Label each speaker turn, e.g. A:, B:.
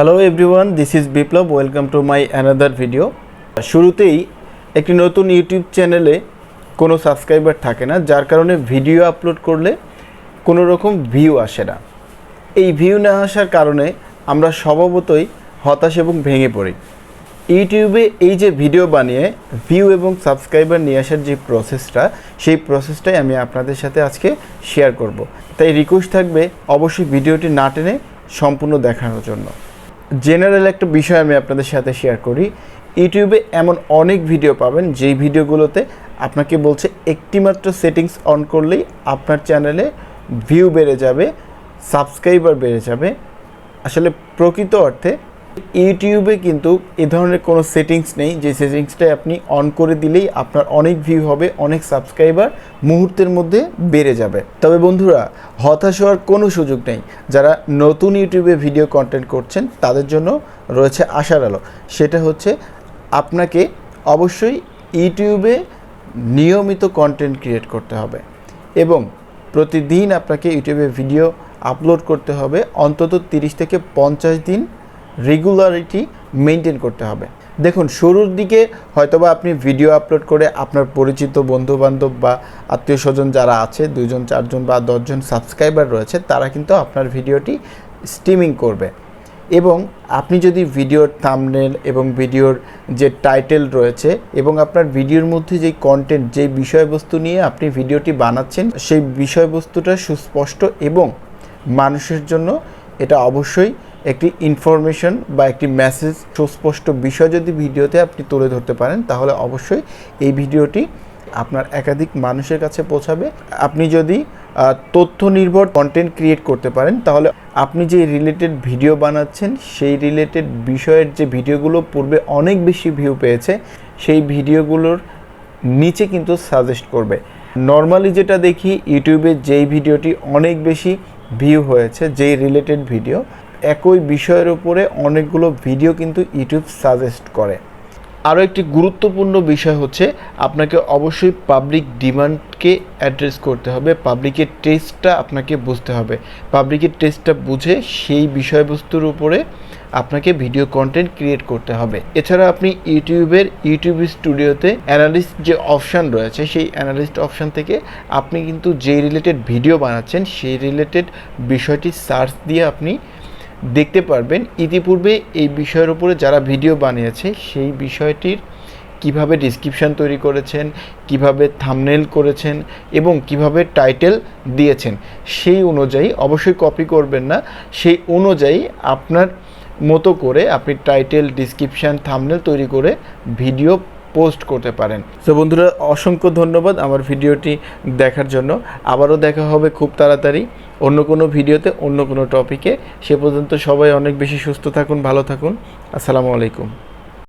A: Hello everyone, this is Biplab. Welcome to my another video. শুরুতেই একটি নতুন YouTube চ্যানেলে কোনো সাবস্ক্রাইবার থাকে না, যার কারণে ভিডিও আপলোড করলে কোনো রকম ভিউ আসে না। এই ভিউ না আসার কারণে আমরা স্বভাবতই হতাশ এবং ভেঙে পড়ি। ইউটিউবে এই যে ভিডিও বানিয়ে ভিউ এবং সাবস্ক্রাইবার নিয়ে আসার যে প্রসেসটা, সেই প্রসেসটাই আমি আপনাদের সাথে আজকে শেয়ার করব। তাই রিকোয়েস্ট থাকবে অবশ্যই ভিডিওটি না টেনে সম্পূর্ণ দেখানোর জন্য। জেনারেল একটা বিষয় আমি আপনাদের সাথে শেয়ার করি। ইউটিউবে এমন অনেক ভিডিও পাবেন যেই ভিডিওগুলোতে আপনাকে বলছে একটিমাত্র সেটিংস অন করলেই আপনার চ্যানেলে ভিউ বেড়ে যাবে, সাবস্ক্রাইবার বেড়ে যাবে। আসলে প্রকৃত অর্থে ইউটিউবে কিন্তু এ ধরনের কোনো সেটিংস নেই যে সেটিংসটাই আপনি অন করে দিলেই আপনার অনেক ভিউ হবে, অনেক সাবস্ক্রাইবার মুহূর্তের মধ্যে বেড়ে যাবে। তবে বন্ধুরা, হতাশ হওয়ার কোনো সুযোগ নেই। যারা নতুন ইউটিউবে ভিডিও কন্টেন্ট করছেন তাদের জন্য রয়েছে আশার আলো। সেটা হচ্ছে আপনাকে অবশ্যই ইউটিউবে নিয়মিত কন্টেন্ট ক্রিয়েট করতে হবে এবং প্রতিদিন আপনাকে ইউটিউবে ভিডিও আপলোড করতে হবে। অন্তত 30 থেকে 50 দিন রেগুলারিটি মেনটেন করতে হবে। দেখুন, শুরুর দিকে হয়তোবা আপনি ভিডিও আপলোড করে আপনার পরিচিত বন্ধুবান্ধব বা আত্মীয় স্বজন যারা আছে, 2 জন 4 জন বা 10 জন সাবস্ক্রাইবার রয়েছে, তারা কিন্তু আপনার ভিডিওটি স্ট্রিমিং করবে। এবং আপনি যদি ভিডিওর থাম্বনেল এবং ভিডিওর যে টাইটেল রয়েছে এবং আপনার ভিডিওর মধ্যে যেই কন্টেন্ট, যেই বিষয়বস্তু নিয়ে আপনি ভিডিওটি বানাচ্ছেন, সেই বিষয়বস্তুটা সুস্পষ্ট এবং মানুষের জন্য এটা অবশ্যই একটি ইনফরমেশন বা একটি মেসেজ, সুস্পষ্ট বিষয় যদি ভিডিওতে আপনি তুলে ধরতে পারেন, তাহলে অবশ্যই এই ভিডিওটি আপনার একাধিক মানুষের কাছে পৌঁছাবে। আপনি যদি তথ্য নির্ভর কন্টেন্ট ক্রিয়েট করতে পারেন, তাহলে আপনি যে রিলেটেড ভিডিও বানাচ্ছেন সেই রিলেটেড বিষয়ের যে ভিডিওগুলো পূর্বে অনেক বেশি ভিউ পেয়েছে, সেই ভিডিওগুলোর নিচে কিন্তু সাজেস্ট করবে। নর্মালি যেটা দেখি, ইউটিউবে যেই ভিডিওটি অনেক বেশি ভিউ হয়েছে, যেই রিলেটেড ভিডিও, একই বিষয়ের উপরে অনেকগুলো ভিডিও কিন্তু ইউটিউব সাজেস্ট করে। আরও একটি গুরুত্বপূর্ণ বিষয় হচ্ছে আপনাকে অবশ্যই পাবলিক ডিমান্ডকে অ্যাড্রেস করতে হবে। পাবলিকের টেস্টটা আপনাকে বুঝতে হবে। পাবলিকের টেস্টটা বুঝে সেই বিষয়বস্তুর উপরে আপনাকে ভিডিও কন্টেন্ট ক্রিয়েট করতে হবে। এছাড়া আপনি ইউটিউব স্টুডিওতে অ্যানালিস্ট যে অপশান রয়েছে, সেই অ্যানালিস্ট অপশান থেকে আপনি কিন্তু যে রিলেটেড ভিডিও বানাচ্ছেন সেই রিলেটেড বিষয়টি সার্চ দিয়ে আপনি দেখতে পারবেন ইতিপূর্বে এই বিষয়ের উপরে যারা ভিডিও বানিয়েছে সেই বিষয়টির কিভাবে ডেসক্রিপশন তৈরি করেছেন, কিভাবে থাম্বনেল করেছেন এবং কিভাবে টাইটেল দিয়েছেন। সেই অনুযায়ী, অবশ্যই কপি করবেন না, সেই অনুযায়ী আপনার মতো করে আপনি টাইটেল, ডেসক্রিপশন, থাম্বনেল তৈরি করে ভিডিও পোস্ট করতে পারেন। তো বন্ধুরা, অসংখ্য ধন্যবাদ আমার ভিডিওটি দেখার জন্য। আবারও দেখা হবে খুব তাড়াতাড়ি অন্য কোনো ভিডিওতে, অন্য কোনো টপিকে। সে পর্যন্ত সবাই অনেক বেশি সুস্থ থাকুন, ভালো থাকুন। আসসালামু আলাইকুম।